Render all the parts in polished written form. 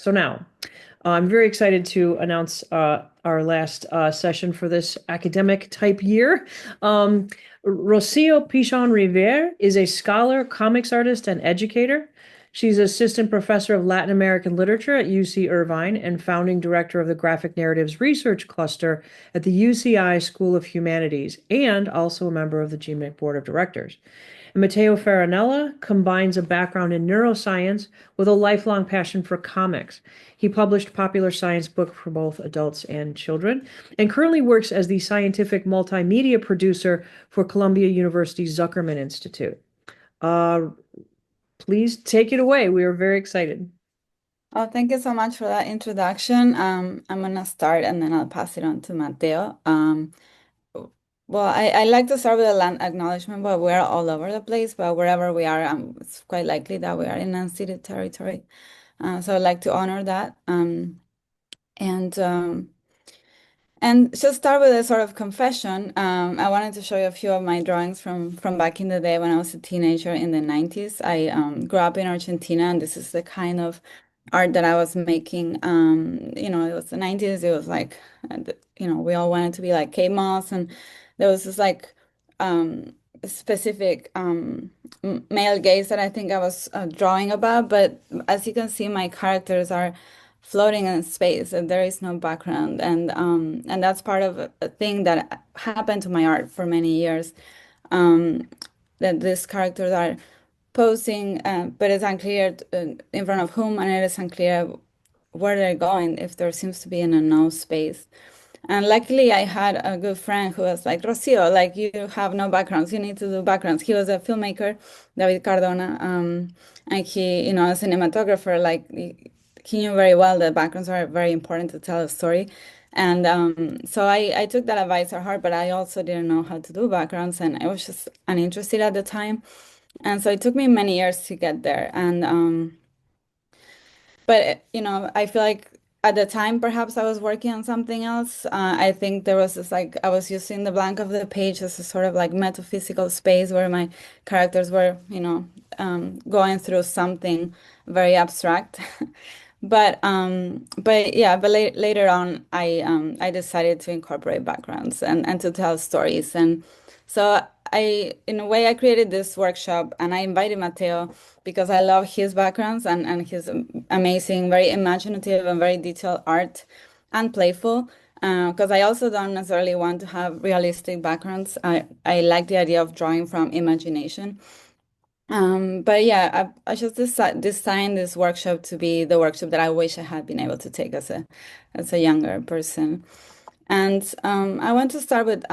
So now, I'm very excited to announce our last session for this academic type year. Rocío Pichon-Rivière is a scholar, comics artist, and educator. She's assistant professor of Latin American literature at UC Irvine and founding director of the Graphic Narratives Research Cluster at the UCI School of Humanities, and also a member of the GMIC Board of Directors. Matteo Farinella combines a background in neuroscience with a lifelong passion for comics. He published popular science books for both adults and children, and currently works as the scientific multimedia producer for Columbia University's Zuckerman Institute. Uh, please take it away. We are very excited. Oh, thank you so much for that introduction. I'm gonna start and then I'll pass it on to Matteo. Well, I like to start with a land acknowledgement, but we're all over the place, but wherever we are, it's quite likely that we are in unceded territory. So I'd like to honor that. And just start with a sort of confession. I wanted to show you a few of my drawings from back in the day when I was a teenager in the 90s. I grew up in Argentina, and this is the kind of art that I was making. It was the 90s. It was like, we all wanted to be like Kate Moss, and there was this like specific male gaze that I think I was drawing about. But as you can see, my characters are floating in space and there is no background, and that's part of a thing that happened to my art for many years, um, that these characters are posing, but it's unclear in front of whom, and it is unclear where they're going if there seems to be an unknown space. And luckily, I had a good friend who was like, Rocío, like you have no backgrounds, you need to do backgrounds. He was a filmmaker, David Cardona, and he, a cinematographer, like he knew very well that backgrounds are very important to tell a story. And so I took that advice to heart, but I also didn't know how to do backgrounds, and I was just uninterested at the time. And so it took me many years to get there. And but I feel like at the time, perhaps I was working on something else. I think there was this like I was using the blank of the page as a sort of like metaphysical space where my characters were, going through something very abstract. But yeah, but later on, I decided to incorporate backgrounds and to tell stories, and so in a way, I created this workshop, and I invited Matteo because I love his backgrounds and his amazing, very imaginative and very detailed art and playful. Because I also don't necessarily want to have realistic backgrounds. I like the idea of drawing from imagination. But yeah, I just designed this workshop to be the workshop that I wish I had been able to take as a younger person. And I want to start with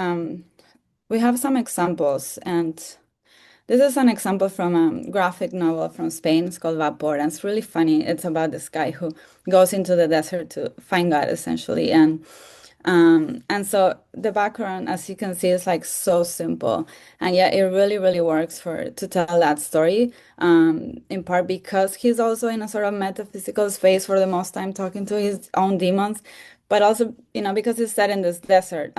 we have some examples, and this is an example from a graphic novel from Spain. It's called Vapor, and it's really funny. It's about this guy who goes into the desert to find God, essentially, and so the background, as you can see, is like so simple, and yet it really, really works for to tell that story. In part because he's also in a sort of metaphysical space for the most time, talking to his own demons, but also, because it's set in this desert.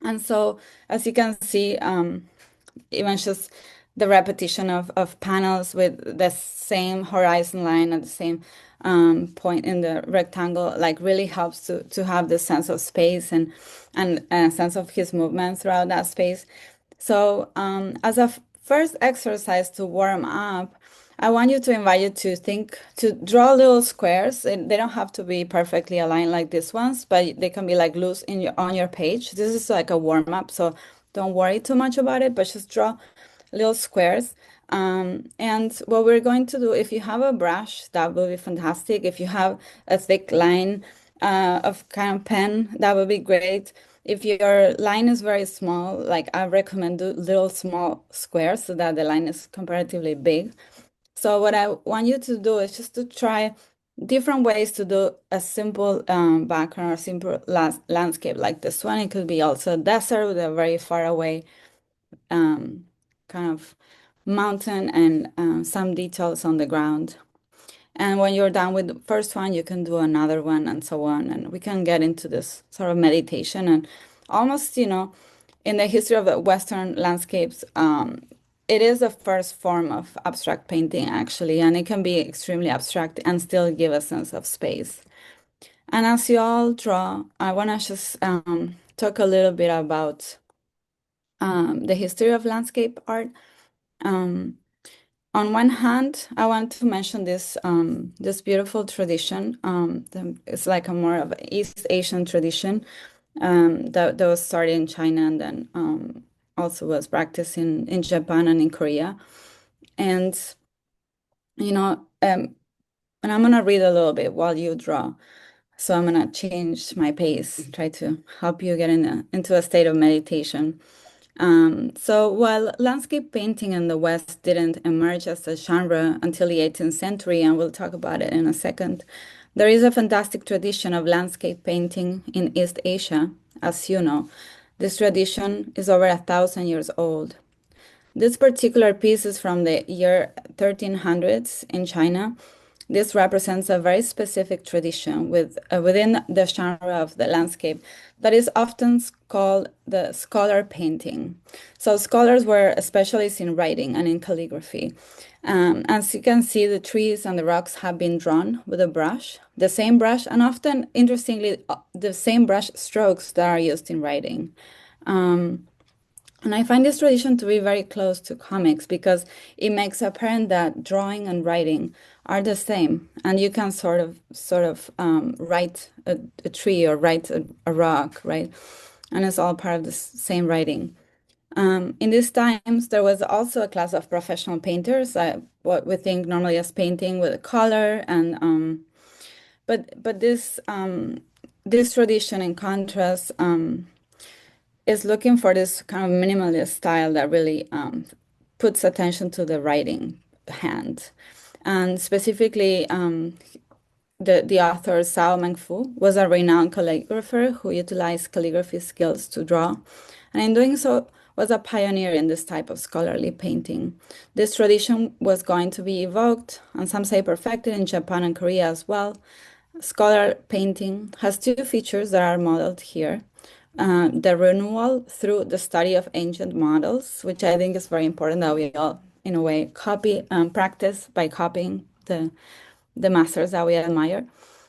And so, as you can see, even just the repetition of panels with the same horizon line at the same point in the rectangle, like really helps to have this sense of space and a sense of his movement throughout that space. So, as a first exercise to warm up, I want you to invite you to think, to draw little squares. They don't have to be perfectly aligned like these ones, but they can be like loose on your page. This is like a warm up, so don't worry too much about it, but just draw little squares. And what we're going to do, if you have a brush, that would be fantastic. If you have a thick line of kind of pen, that would be great. If your line is very small, like I recommend do little small squares so that the line is comparatively big. So what I want you to do is just to try different ways to do a simple background or simple landscape like this one. It could be also a desert with a very far away um, kind of mountain and some details on the ground. And when you're done with the first one, you can do another one and so on. And we can get into this sort of meditation and almost, in the history of the Western landscapes, it is the first form of abstract painting, actually, and it can be extremely abstract and still give a sense of space. And as you all draw, I want to just talk a little bit about the history of landscape art. Um, on one hand, I want to mention this beautiful tradition. It's like a more of East Asian tradition that was started in China and then also was practiced in Japan and in Korea. And you know, and I'm gonna read a little bit while you draw. So I'm gonna change my pace, try to help you get into a state of meditation. So while landscape painting in the West didn't emerge as a genre until the 18th century, and we'll talk about it in a second, there is a fantastic tradition of landscape painting in East Asia, as you know. This tradition is over 1,000 years old. This particular piece is from the year 1300s in China. This represents a very specific tradition within the genre of the landscape that is often called the scholar painting. So scholars were specialists in writing and in calligraphy. As you can see, the trees and the rocks have been drawn with a brush, the same brush, and often, interestingly, the same brush strokes that are used in writing. And I find this tradition to be very close to comics because it makes apparent that drawing and writing are the same, and you can sort of write a tree or write a rock, right? And it's all part of the same writing. In these times, there was also a class of professional painters, what we think normally as painting with color, and but this tradition, in contrast, is looking for this kind of minimalist style that really puts attention to the writing hand. And specifically, the author Sao Mengfu was a renowned calligrapher who utilized calligraphy skills to draw, and in doing so, was a pioneer in this type of scholarly painting. This tradition was going to be evoked, and some say perfected, in Japan and Korea as well. Scholar painting has two features that are modeled here. The renewal through the study of ancient models, which I think is very important that we all, in a way, copy practice by copying the masters that we admire.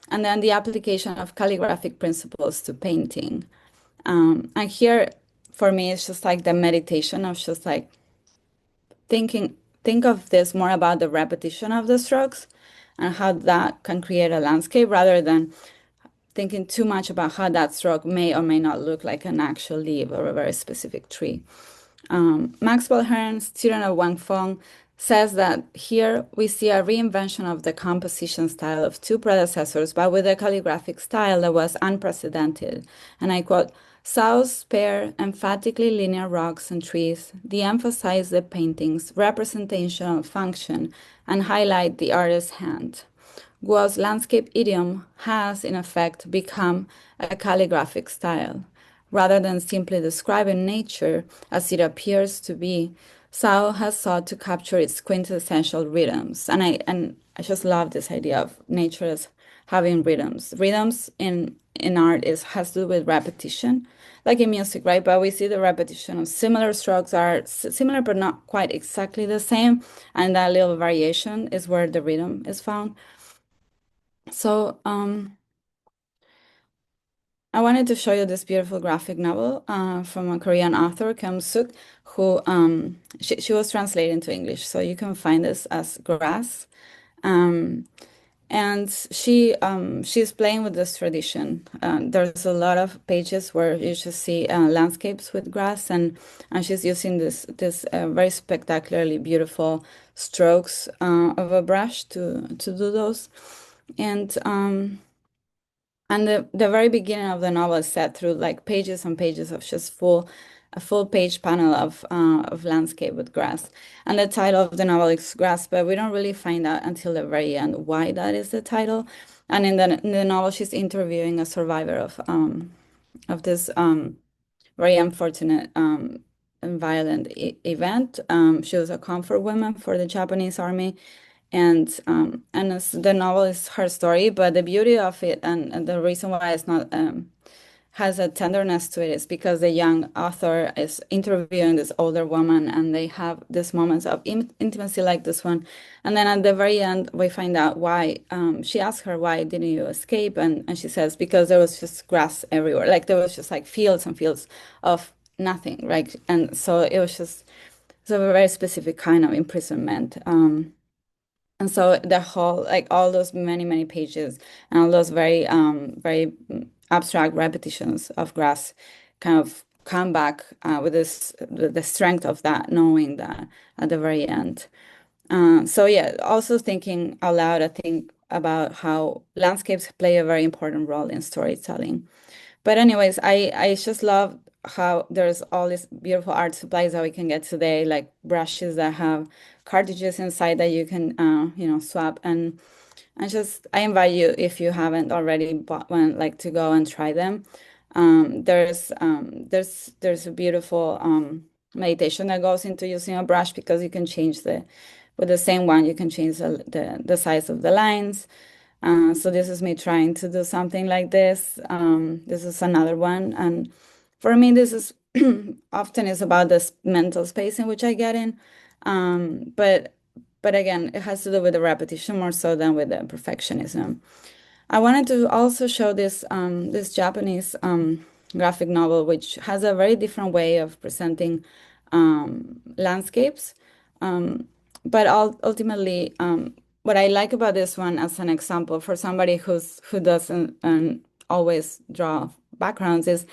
And then the application of calligraphic principles to painting. And here, for me, it's just like the meditation of just like think of this more about the repetition of the strokes and how that can create a landscape rather than thinking too much about how that stroke may or may not look like an actual leaf or a very specific tree. Maxwell Hearn, student of Wang Feng, says that here we see a reinvention of the composition style of two predecessors, but with a calligraphic style that was unprecedented. And I quote, Sao's spare, emphatically linear rocks and trees de-emphasize the painting's representational function and highlight the artist's hand. Guo's landscape idiom has, in effect, become a calligraphic style. Rather than simply describing nature as it appears to be, Sao has sought to capture its quintessential rhythms. And I just love this idea of nature as having rhythms. Rhythms in art has to do with repetition, like in music, right? But we see the repetition of similar strokes are similar but not quite exactly the same, and that little variation is where the rhythm is found. So I wanted to show you this beautiful graphic novel from a Korean author, Kim Suk, who she was translated into English, so you can find this as Grass. Um, and she's playing with this tradition. There's a lot of pages where you just see landscapes with grass, and she's using this very spectacularly beautiful strokes of a brush to do those. And the very beginning of the novel is set through like pages and pages of just a full page panel of landscape with grass. And the title of the novel is Grass, but we don't really find out until the very end why that is the title. And in the novel, she's interviewing a survivor of this very unfortunate and violent event. She was a comfort woman for the Japanese army, and the novel is her story, but the beauty of it and the reason why it's not has a tenderness to it is because the young author is interviewing this older woman and they have these moments of intimacy like this one. And then at the very end, we find out why. She asks her, why didn't you escape? And she says, because there was just grass everywhere. Like there was just like fields and fields of nothing, right? And so it was just so a very specific kind of imprisonment. And so the whole, like all those many, many pages and all those very abstract repetitions of grass kind of come back with the strength of that, knowing that at the very end. So yeah, also thinking out loud, I think about how landscapes play a very important role in storytelling. But anyways, I just love how there's all these beautiful art supplies that we can get today, like brushes that have cartridges inside that you can swap. And just I invite you, if you haven't already bought one, like to go and try them. There's a beautiful meditation that goes into using a brush because you can change the with the same one you can change the size of the lines. So this is me trying to do something like this. This is another one. And for me, this is often is about this mental space in which I get in. But again, it has to do with the repetition more so than with the perfectionism. I wanted to also show this Japanese graphic novel, which has a very different way of presenting landscapes. Um, but ultimately, what I like about this one as an example for somebody who doesn't always draw backgrounds is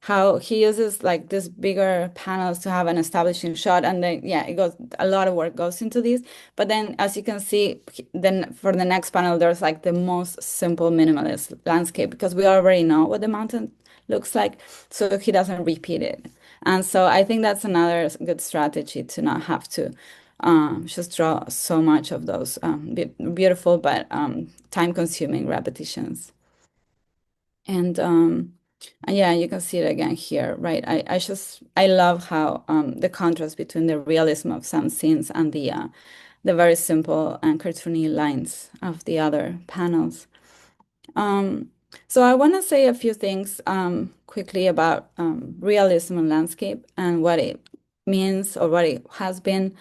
how he uses like this bigger panels to have an establishing shot, and then yeah, it goes a lot of work goes into these. But then, as you can see, then for the next panel, there's like the most simple minimalist landscape because we already know what the mountain looks like, so he doesn't repeat it. And so I think that's another good strategy to not have to just draw so much of those beautiful but time-consuming repetitions. And yeah, you can see it again here, right? I love how the contrast between the realism of some scenes and the very simple and cartoony lines of the other panels. Um, so I want to say a few things quickly about realism and landscape and what it means or what it has been.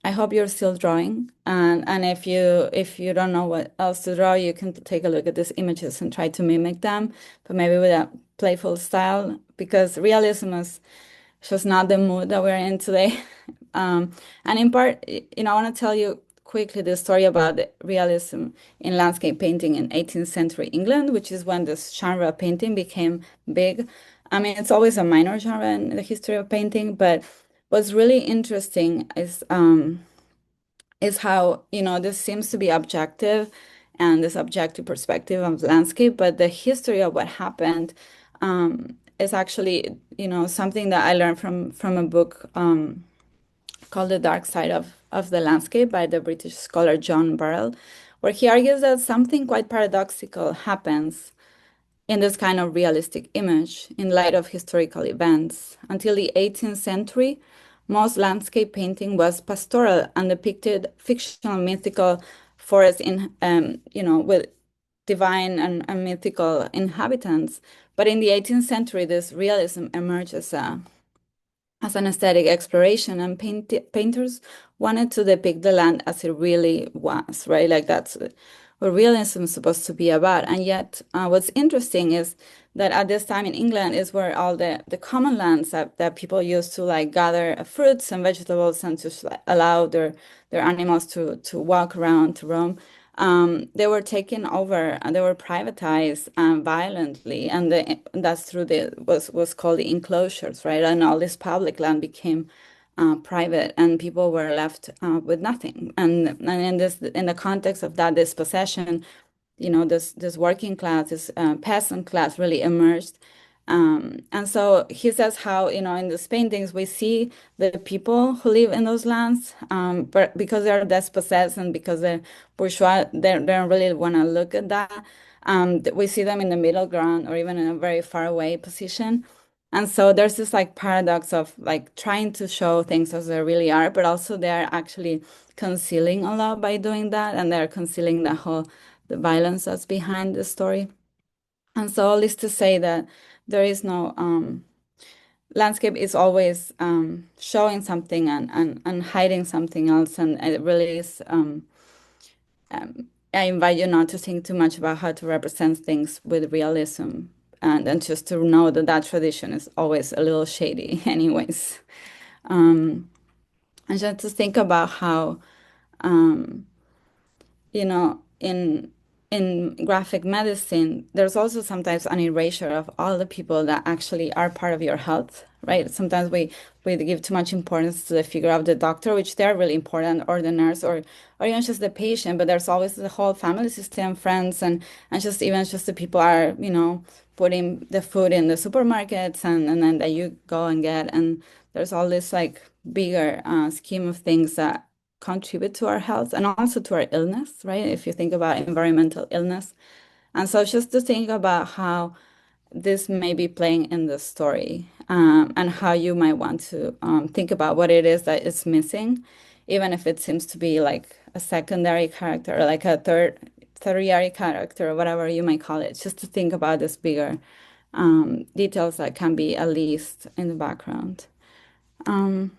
I hope you're still drawing, and if you don't know what else to draw, you can take a look at these images and try to mimic them, but maybe with a playful style, because realism is just not the mood that we're in today. And in part, I want to tell you quickly the story about the realism in landscape painting in 18th century England, which is when this genre of painting became big. I mean, it's always a minor genre in the history of painting, but what's really interesting is how, this seems to be objective and this objective perspective of landscape, but the history of what happened is actually, something that I learned from a book called The Dark Side of the Landscape by the British scholar John Burrell, where he argues that something quite paradoxical happens in this kind of realistic image in light of historical events. Until the 18th century, most landscape painting was pastoral and depicted fictional mythical forests with divine and mythical inhabitants. But in the 18th century, this realism emerged as an aesthetic exploration, and painters wanted to depict the land as it really was, right? Like that's what realism is supposed to be about. And yet, what's interesting is that at this time in England is where all the common lands that people used to like gather fruits and vegetables and to allow their animals to walk around, to roam. They were taken over and they were privatized violently, and that's through the was called the enclosures, right? And all this public land became private, and people were left with nothing. And in the context of that dispossession, this working class, this peasant class really emerged. And so he says how, in these paintings, we see the people who live in those lands, but because they're dispossessed and because they're bourgeois, they don't really want to look at that. We see them in the middle ground or even in a very far away position. And so there's this like paradox of like trying to show things as they really are, but also they're actually concealing a lot by doing that, and they're concealing the violence that's behind the story. And so all this to say that there is no landscape is always showing something and hiding something else. And it really is, I invite you not to think too much about how to represent things with realism and just to know that that tradition is always a little shady, anyways. Um, and just to think about how, um, in graphic medicine, there's also sometimes an erasure of all the people that actually are part of your health, right? Sometimes we give too much importance to the figure of the doctor, which they're really important, or the nurse, or even just the patient, but there's always the whole family system, friends, and just even just the people are, putting the food in the supermarkets and then that you go and get. And there's all this like bigger scheme of things that contribute to our health and also to our illness, right? If you think about environmental illness. And so just to think about how this may be playing in the story, and how you might want to think about what it is that is missing, even if it seems to be like a secondary character or like a tertiary character or whatever you might call it, just to think about this bigger details that can be at least in the background. Um,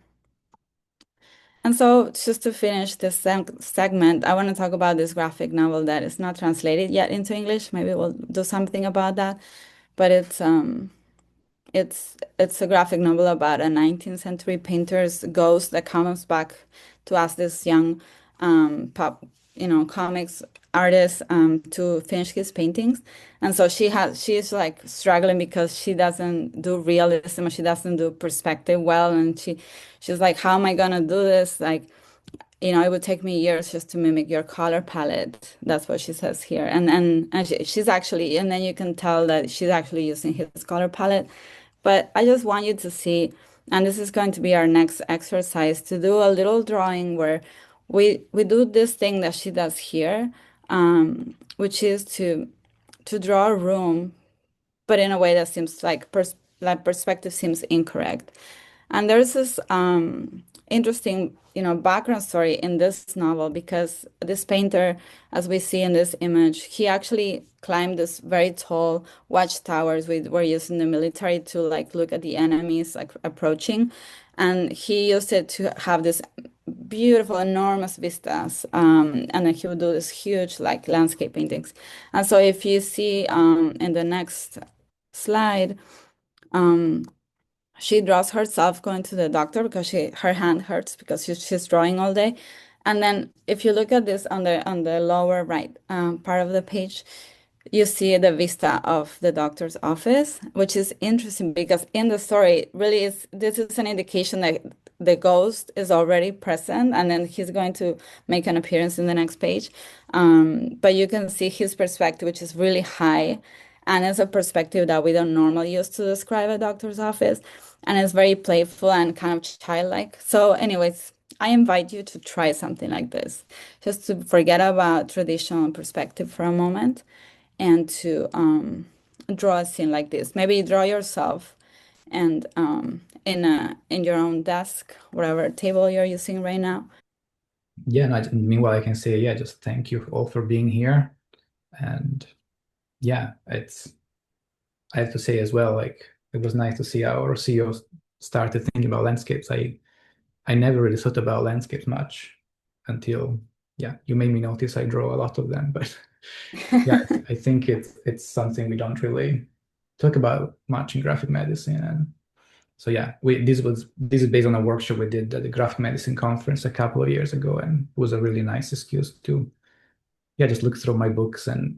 And so, just to finish this segment, I want to talk about this graphic novel that is not translated yet into English. Maybe we'll do something about that. But it's a graphic novel about a 19th century painter's ghost that comes back to ask this young pop, comics artist to finish his paintings. And so she's like struggling because she doesn't do realism, she doesn't do perspective well, and she's like, how am I gonna do this? Like, it would take me years just to mimic your color palette. That's what she says here. And she's actually, and then you can tell that she's actually using his color palette. But I just want you to see, and this is going to be our next exercise, to do a little drawing where we do this thing that she does here, which is to draw a room, but in a way that seems like that perspective seems incorrect. And there's this interesting, background story in this novel because this painter, as we see in this image, he actually climbed this very tall watchtowers we were used in the military to like look at the enemies like approaching, and he used it to have this beautiful, enormous vistas, and then he would do this huge like landscape paintings. And so if you see in the next slide, um, she draws herself going to the doctor because her hand hurts because she's drawing all day. And then if you look at this on the lower right part of the page, you see the vista of the doctor's office, which is interesting because in the story, really is this is an indication that the ghost is already present, and then he's going to make an appearance in the next page. But you can see his perspective, which is really high, and it's a perspective that we don't normally use to describe a doctor's office, and it's very playful and kind of childlike. So, anyways, I invite you to try something like this, just to forget about traditional perspective for a moment and to draw a scene like this. Maybe draw yourself and in your own desk, whatever table you're using right now. Yeah, no, meanwhile, I can say, yeah, just thank you all for being here. And yeah, I have to say as well, like, it was nice to see how Rocío started thinking about landscapes. I never really thought about landscapes much until, yeah, you made me notice I draw a lot of them. But yeah, I think it's something we don't really talk about much in graphic medicine. And so yeah, this is based on a workshop we did at the graphic medicine conference a couple of years ago, and it was a really nice excuse to, yeah, just look through my books and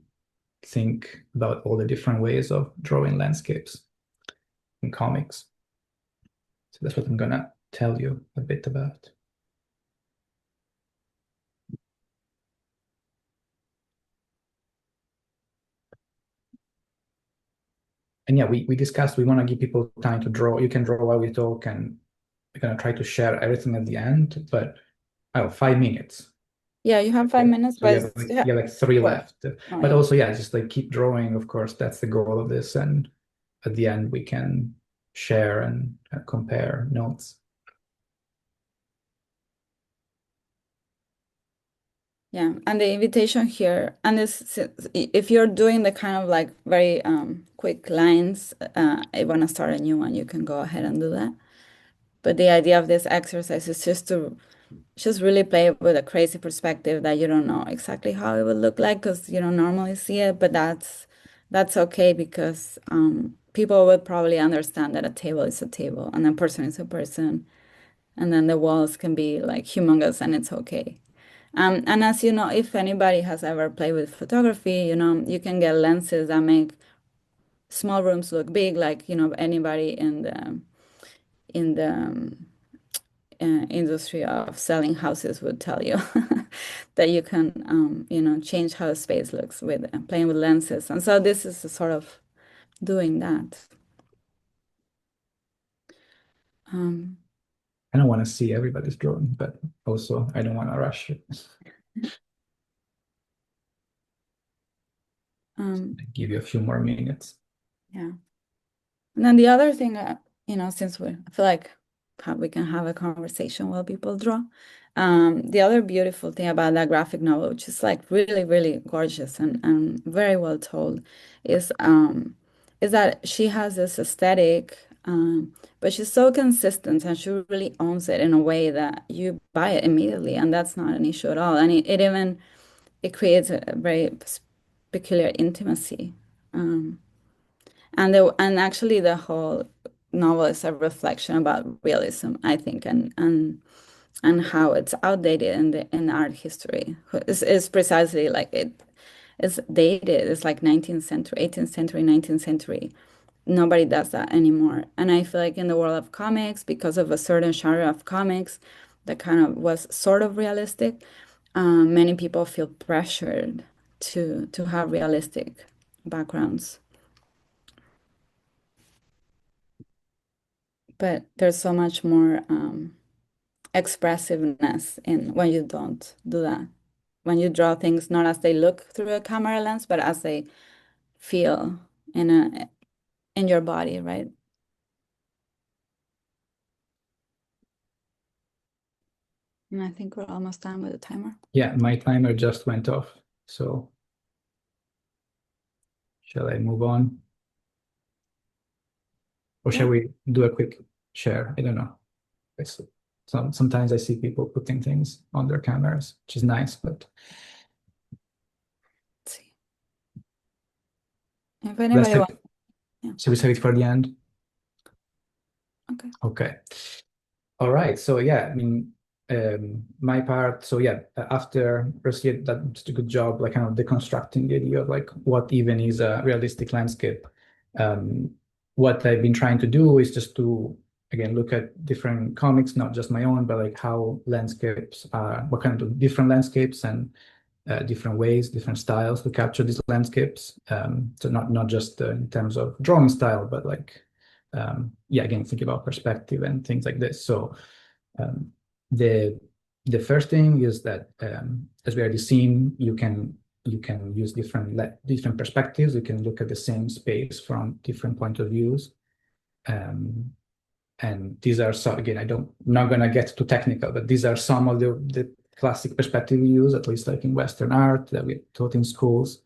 think about all the different ways of drawing landscapes in comics. So that's what I'm gonna tell you a bit about. And yeah, we discussed we want to give people time to draw. You can draw while we talk, and we're gonna try to share everything at the end, but 5 minutes. Yeah, you have 5 minutes, So but you have like three sure. left. Oh, But yeah. also, yeah, just like keep drawing. Of course, that's the goal of this. And at the end, we can share and compare notes. Yeah, and the invitation here, and this, if you're doing the kind of like very quick lines, I want to start a new one, you can go ahead and do that. But the idea of this exercise is just really play with a crazy perspective that you don't know exactly how it would look like because you don't normally see it, but that's okay because people would probably understand that a table is a table and a person is a person, and then the walls can be like humongous and it's okay. And as you know, if anybody has ever played with photography, you can get lenses that make small rooms look big, like, anybody in the industry of selling houses would tell you that you can, change how a space looks with playing with lenses. And so this is a sort of doing that. Um, I don't want to see everybody's drawing, but also I don't want to rush it. Give you a few more minutes. yeah. And then the other thing, since I feel like we can have a conversation while people draw. The other beautiful thing about that graphic novel, which is like really, really gorgeous and very well told, is that she has this aesthetic, but she's so consistent and she really owns it in a way that you buy it immediately, and that's not an issue at all. And it creates a very peculiar intimacy. And actually the whole novel is a reflection about realism, I think, and how it's outdated in art history. It's precisely like it is dated. It's like 19th century, 18th century, 19th century. Nobody does that anymore. And I feel like in the world of comics, because of a certain genre of comics that kind of was sort of realistic, many people feel pressured to have realistic backgrounds. But there's so much more expressiveness in when you don't do that. When you draw things not as they look through a camera lens, but as they feel in your body, right? And I think we're almost done with the timer. Yeah, my timer just went off. So shall I move on? Or shall we do a quick share? I don't know. Sometimes I see people putting things on their cameras, which is nice, but Let's see. If anybody wants, should we save it for the end? okay. Okay. All right. So yeah, I mean, my part. So yeah, after Rocío did a good job, like kind of deconstructing the idea of like what even is a realistic landscape. What I've been trying to do is just to again look at different comics, not just my own, but like how landscapes are, what kind of different landscapes and different ways, different styles to capture these landscapes. So not just in terms of drawing style, but like yeah, again, think about perspective and things like this. So the first thing is that as we already seen, you can use different perspectives. You can look at the same space from different point of views. And these are so again, not gonna get too technical, but these are some of the classic perspective we use, at least like in Western art that we taught in schools.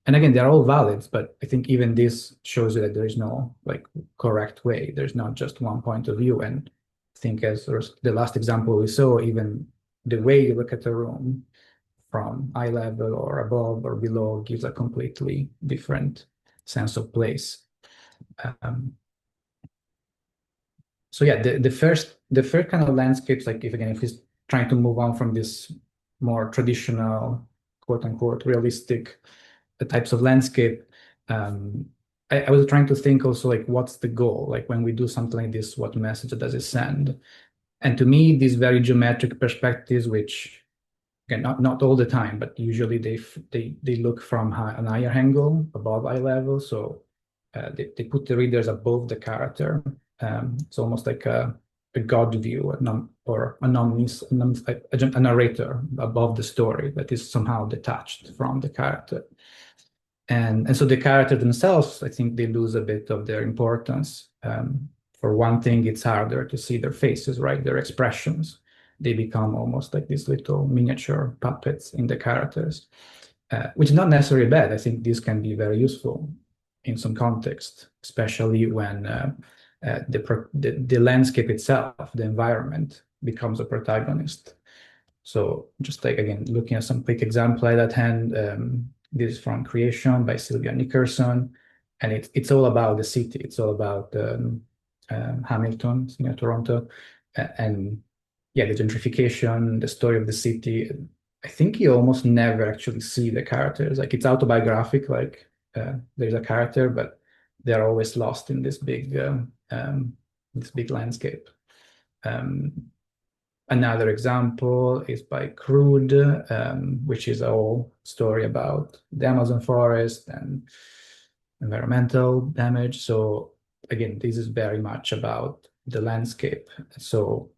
And again, they're all valid, but I think even this shows you that there is no like correct way. There's not just one point of view. And I think as the last example we saw, even the way you look at a room from eye level or above or below gives a completely different sense of place. So yeah, the first kind of landscapes, like if he's trying to move on from this more traditional, quote unquote, realistic types of landscape, I was trying to think also like what's the goal? Like when we do something like this, what message does it send? And to me, these very geometric perspectives, which again, not all the time, but usually they look from an higher angle above eye level. So they put the readers above the character. It's almost like a God view, or a narrator above the story that is somehow detached from the character. And so the characters themselves, I think they lose a bit of their importance. For one thing, it's harder to see their faces, right? Their expressions. they become almost like these little miniature puppets in the characters, which is not necessarily bad. I think this can be very useful in some context, especially when the landscape itself, the environment, becomes a protagonist. So just like, again, looking at some quick example at hand, this is from Creation by Sylvia Nickerson, and it's all about the city. It's all about Hamilton, near Toronto, and yeah, the gentrification, the story of the city. I think you almost never actually see the characters. Like, it's autobiographic, like there's a character, but they're always lost in this big landscape. Another example is by Crude, which is a whole story about the Amazon forest and environmental damage. So again, this is very much about the landscape. So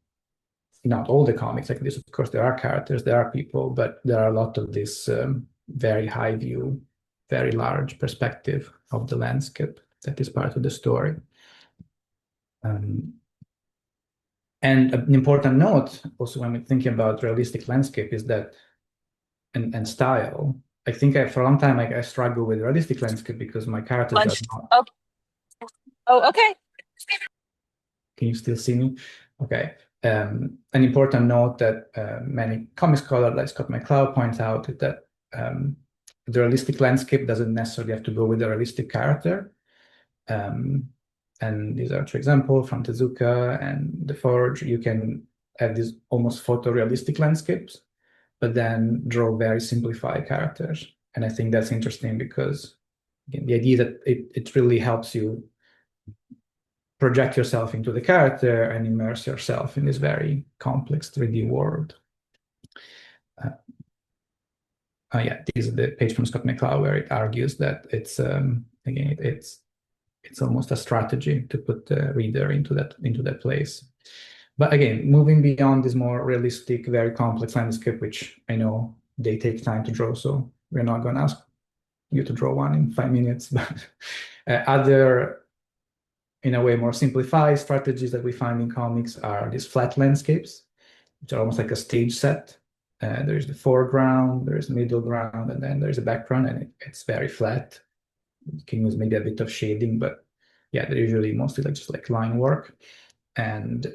not all the comics like this, of course, there are characters, there are people, but there are a lot of this very high view, very large perspective of the landscape that is part of the story. And an important note also when we're thinking about realistic landscape is that, and style, I think for a long time I struggled with realistic landscape because my characters are not. Oh, okay. Can you still see me? Okay. An important note that many comic scholars like Scott McCloud points out is that the realistic landscape doesn't necessarily have to go with a realistic character. And these are two examples from Tezuka and The Forge. You can have these almost photorealistic landscapes, but then draw very simplified characters. And I think that's interesting because, again, the idea that it really helps you project yourself into the character and immerse yourself in this very complex 3D world. Yeah, this is the page from Scott McCloud where it argues that it's again it's almost a strategy to put the reader into that place. But again, moving beyond this more realistic, very complex landscape, which I know they take time to draw, so we're not going to ask you to draw one in 5 minutes. But other, in a way, more simplified strategies that we find in comics are these flat landscapes, which are almost like a stage set. There's the foreground, there's middle ground, and then there's a background, and it's very flat. You can use maybe a bit of shading, but yeah, they're usually mostly just like line work. And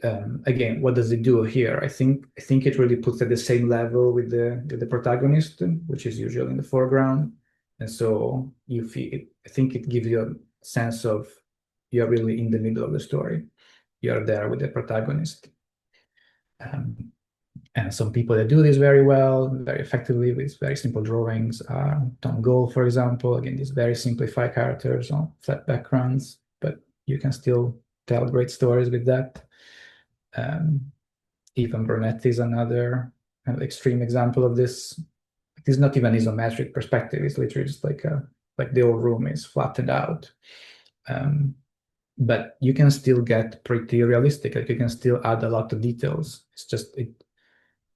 again, what does it do here? I think it really puts at the same level with the protagonist, which is usually in the foreground. And so you feel, I think it gives you a sense of you're really in the middle of the story. You're there with the protagonist. And some people that do this very well, very effectively with very simple drawings are Tom Gold, for example. Again, these very simplified characters on flat backgrounds, but you can still tell great stories with that. Ivan Brunetti is another kind of extreme example of this. It is not even isometric perspective. It's literally just like the whole room is flattened out. But you can still get pretty realistic. Like, you can still add a lot of details. It's just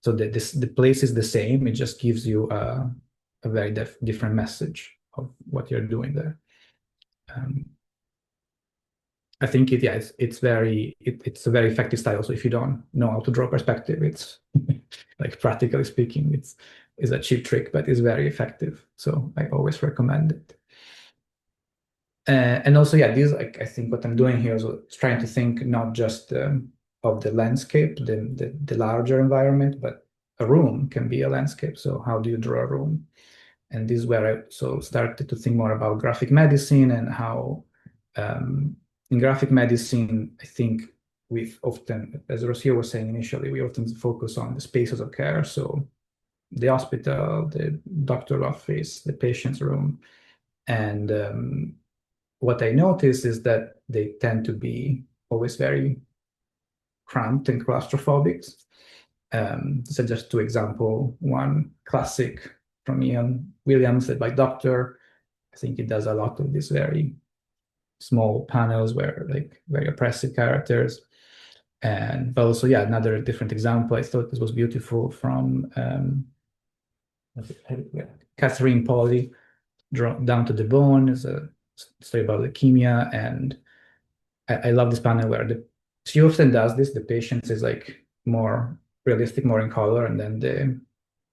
so the place is the same. It just gives you a very different message of what you're doing there. I think it's a very effective style. So if you don't know how to draw perspective, it's like, practically speaking, it's a cheap trick, but it's very effective. So I always recommend it. And also, yeah, I think what I'm doing here is trying to think not just of the landscape, the larger environment, but a room can be a landscape. So how do you draw a room? And this is where I started to think more about graphic medicine and how in graphic medicine, I think we've often, as Rocío was saying initially, we often focus on the spaces of care. So the hospital, the doctor's office, the patient's room. And what I notice is that they tend to be always very cramped and claustrophobic. So just two examples. One classic from Ian Williams, led by Doctor. I think it does a lot of these very small panels where, like, very oppressive characters. But also, yeah, another different example. I thought this was beautiful from Catherine Polly, Down to the Bone. Is a story about leukemia, and I love this panel where she often does this. The patient is like more realistic, more in color, and then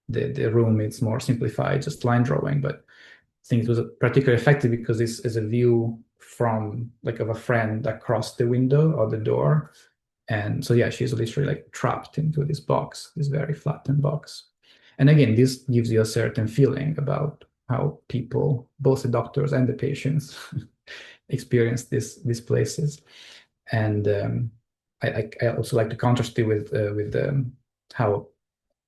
the room is more simplified, just line drawing. But I think it was particularly effective because this is a view from like of a friend across the window or the door. And so yeah, she's literally like trapped into this box, this very flattened box. And again, this gives you a certain feeling about how people, both the doctors and the patients, experience these places. And I also like to contrast it with how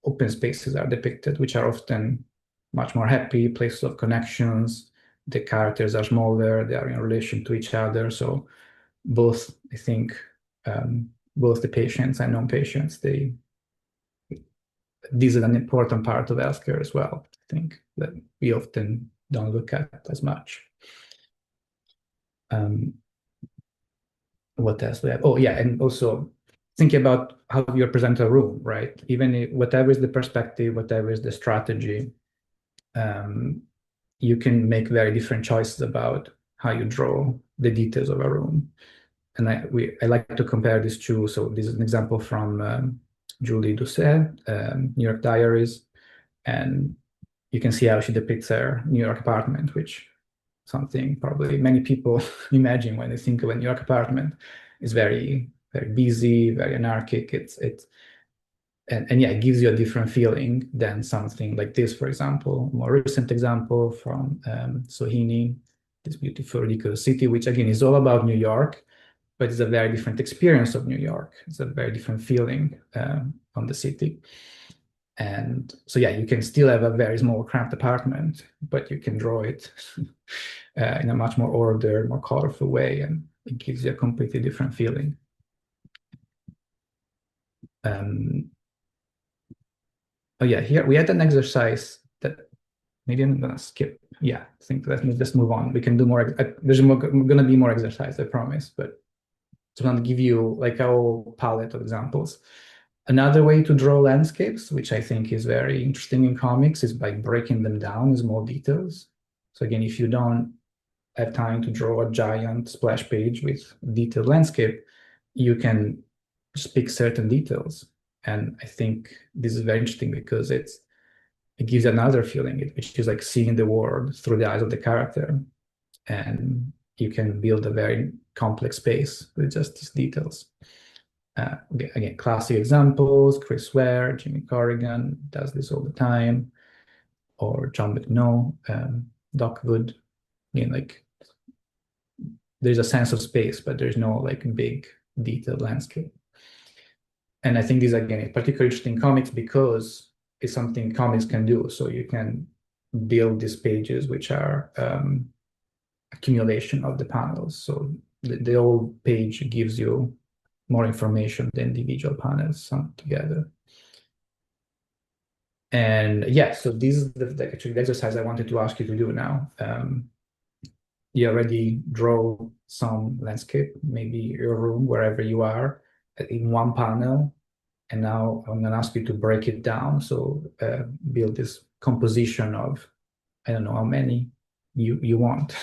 open spaces are depicted, which are often much more happy, places of connections. The characters are smaller, they are in relation to each other. So both, I think, both the patients and non-patients, this is an important part of healthcare as well, I think, that we often don't look at as much. What else we have? Oh yeah, and also thinking about how you present a room, right? Even if, whatever is the perspective, whatever is the strategy, you can make very different choices about how you draw the details of a room. And I like to compare this to, so this is an example from Julie Doucet, New York Diaries, and you can see how she depicts her New York apartment, which something probably many people imagine when they think of a New York apartment. Is very, very busy, very anarchic. And yeah, it gives you a different feeling than something like this, for example, more recent example from Sohini, This Beautiful Ridiculous City, which again is all about New York, but it's a very different experience of New York. It's a very different feeling on the city. And so yeah, you can still have a very small cramped apartment, but you can draw it in a much more ordered, more colorful way, and it gives you a completely different feeling. Oh yeah, here we had an exercise that maybe I'm gonna skip. Yeah, I think let me just move on. We can do more. There's gonna be more exercise, I promise. But just want to give you like a whole palette of examples. Another way to draw landscapes, which I think is very interesting in comics, is by breaking them down in small details. So again, if you don't have time to draw a giant splash page with detailed landscape, you can just pick certain details. And I think this is very interesting because it gives another feeling, which is like seeing the world through the eyes of the character. And you can build a very complex space with just these details. Again, classic examples, Chris Ware, Jimmy Corrigan does this all the time, or John McNaught, Doc Wood. Again, like there's a sense of space, but there's no like big detailed landscape. And I think this again is particularly interesting in comics because it's something comics can do. So you can build these pages which are accumulation of the panels. So the whole page gives you more information than individual panels summed together. And yeah, so this is actually the exercise I wanted to ask you to do now. You already draw some landscape, maybe your room, wherever you are, in one panel. And now I'm going to ask you to break it down. So build this composition of, I don't know how many you want.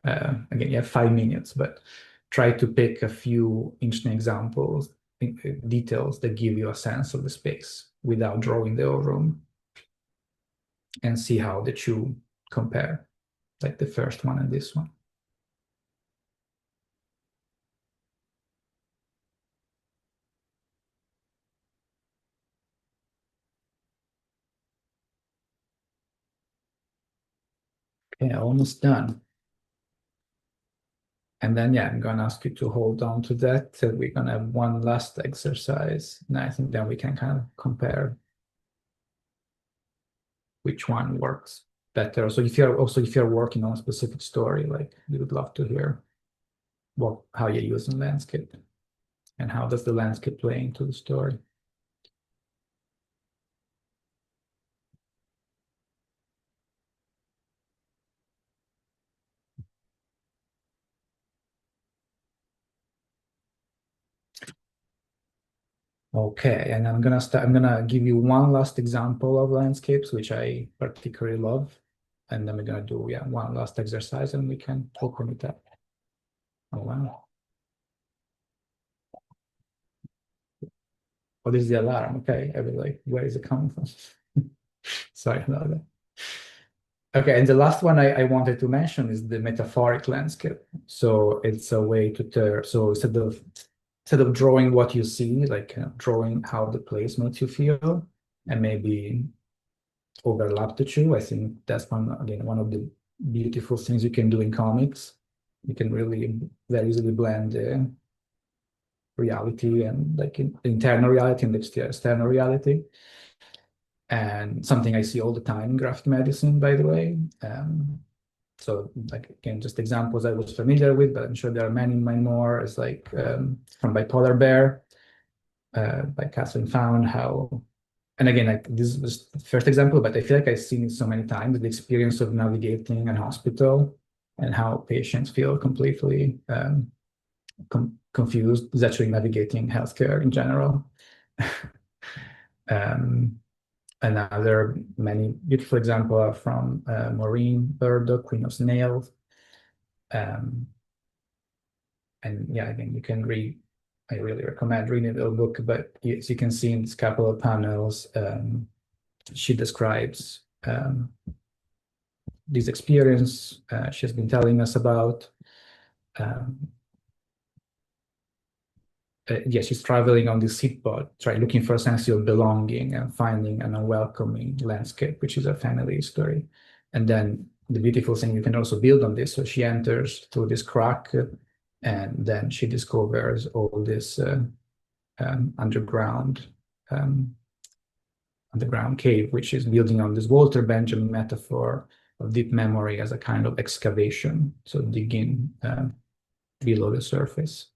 Again, you have 5 minutes, but try to pick a few interesting examples, details that give you a sense of the space without drawing the whole room, and see how the two compare, like the first one and this one. Okay, almost done. And then, yeah, I'm going to ask you to hold on to that till we're going to have one last exercise. And I think then we can kind of compare which one works better. So if you're working on a specific story, like we would love to hear how you're using landscape and how does the landscape play into the story. Okay, and I'm gonna give you one last example of landscapes, which I particularly love. And then we're gonna do one last exercise and we can open it up. Oh wow. Oh, this is the alarm. Okay, I was like, where is it coming from? Sorry about that. Okay, and the last one I wanted to mention is the metaphoric landscape. So it's a way to turn. So instead of drawing what you see, like drawing how the place makes you feel, and maybe overlap the two. I think that's one of the beautiful things you can do in comics. You can really very easily blend reality and like internal reality and external reality. And something I see all the time in graphic medicine, by the way. So like again, just examples I was familiar with, but I'm sure there are many more. It's like from Bipolar Bear by Catherine Found, how, and again, like this was the first example, but I feel like I've seen it so many times, the experience of navigating an hospital and how patients feel completely confused is actually navigating healthcare in general. And there are many beautiful examples from Maureen Burdock, Queen of Snails. And yeah, again, you can read, I really recommend reading the book, but as you can see in this couple of panels, she describes this experience she has been telling us about. Yeah, she's traveling on this seatboat, looking for a sense of belonging and finding an unwelcoming landscape, which is a family story. And then the beautiful thing, you can also build on this. So she enters through this crack, and then she discovers all this underground cave, which is building on this Walter Benjamin metaphor of deep memory as a kind of excavation, so digging below the surface.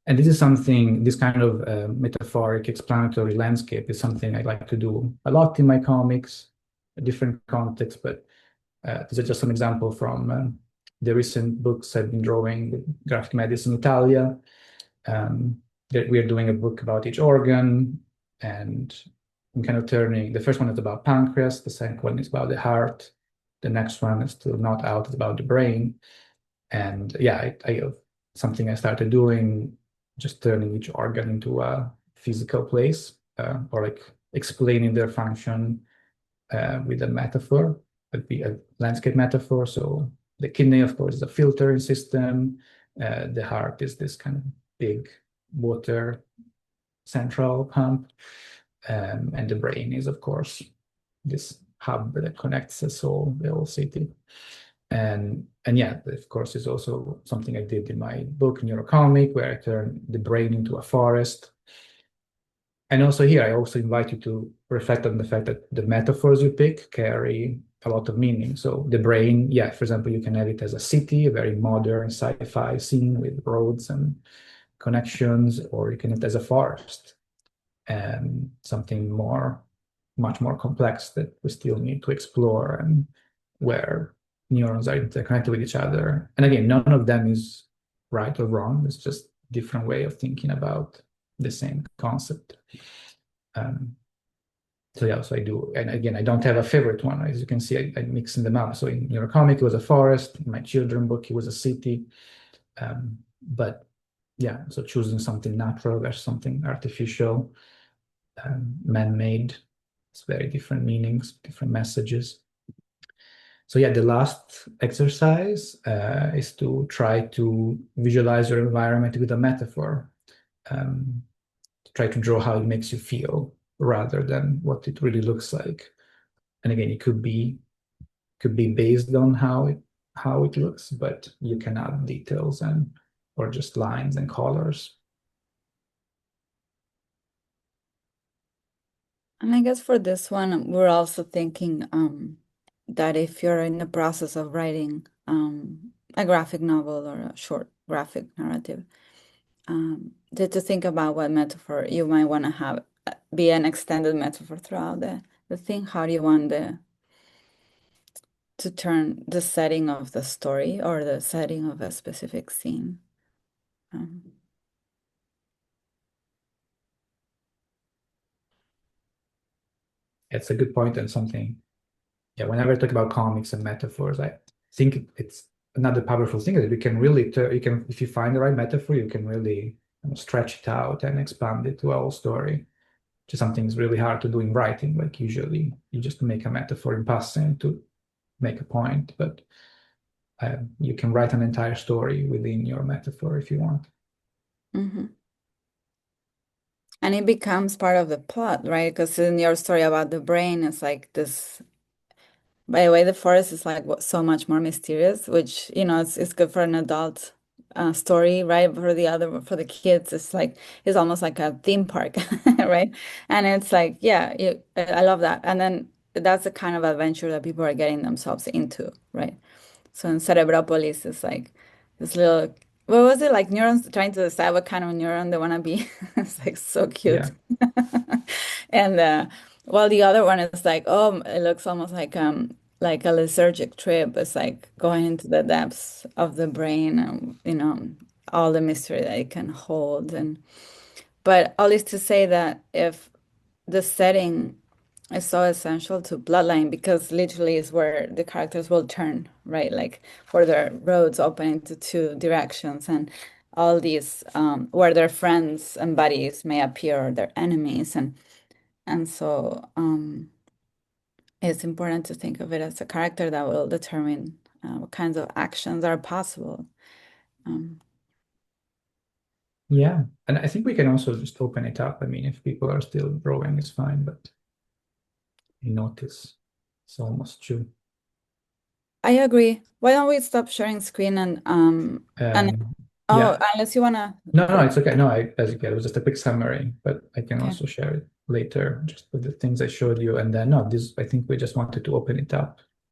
And this is something, this kind of metaphoric explanatory landscape is something I like to do a lot in my comics, a different context, but these are just some example from the recent books I've been drawing, Graphic Medicine Italia. That we're doing a book about each organ, and I'm kind of turning, the first one is about pancreas, the second one is about the heart, the next one is still not out, it's about the brain. And yeah, something I started doing, just turning each organ into a physical place, or like explaining their function with a metaphor, would be a landscape metaphor. So the kidney, of course, is a filtering system. The heart is this kind of big water central pump. And the brain is, of course, this hub that connects the soul, the whole city. And yeah, of course, is also something I did in my book, Neurocomic, where I turned the brain into a forest. And also here, I also invite you to reflect on the fact that the metaphors you pick carry a lot of meaning. So the brain, yeah, for example, you can have it as a city, a very modern sci-fi scene with roads and connections, or you can have it as a forest, and something much more complex that we still need to explore, and where neurons are interconnected with each other. And again, none of them is right or wrong. It's just different way of thinking about the same concept. So yeah, so I do, and again, I don't have a favorite one. As you can see, I mixing them up. So in Neurocomic, it was a forest. In my children book, it was a city. But yeah, so choosing something natural versus something artificial, man-made, it's very different meanings, different messages. So yeah, the last exercise is to try to visualize your environment with a metaphor. Try to draw how it makes you feel rather than what it really looks like. And again, it could be based on how it looks, but you can add details or just lines and colors. And I guess for this one, we're also thinking that if you're in the process of writing a graphic novel or a short graphic narrative, to think about what metaphor you might want to have be an extended metaphor throughout the thing. How do you want to turn the setting of the story or the setting of a specific scene? It's a good point, and something, yeah, whenever I talk about comics and metaphors, I think it's another powerful thing that you can really, if you find the right metaphor, you can really stretch it out and expand it to a whole story. just something really hard to do in writing. Like usually you just make a metaphor in passing to make a point, but you can write an entire story within your metaphor if you want. Mm-hmm. And it becomes part of the plot, right? Because in your story about the brain, it's like this. By the way, the forest is like so much more mysterious, which it's good for an adult story, right? For the kids, it's almost like a theme park, right? And it's like, yeah, I love that. And then that's the kind of adventure that people are getting themselves into, right? So in Cerebropolis, it's like this little, what was it, like neurons trying to decide what kind of neuron they want to be? It's like so cute. Yeah. And while the other one is like, oh, it looks almost like a lethargic trip. It's like going into the depths of the brain and all the mystery that it can hold. But all is to say that if the setting is so essential to Bloodline because literally is where the characters will turn, right? Like where their roads open into two directions and all these where their friends and buddies may appear or their enemies and so it's important to think of it as a character that will determine what kinds of actions are possible. Yeah, and I think we can also just open it up. I mean, if people are still drawing, it's fine, but you notice it's almost true. I agree. Why don't we stop sharing screen and Yeah. unless you wanna No, it's okay. No, as you get, it was just a quick summary, but I can Okay. also share it later, just with the things I showed you. And then no, this I think we just wanted to open it up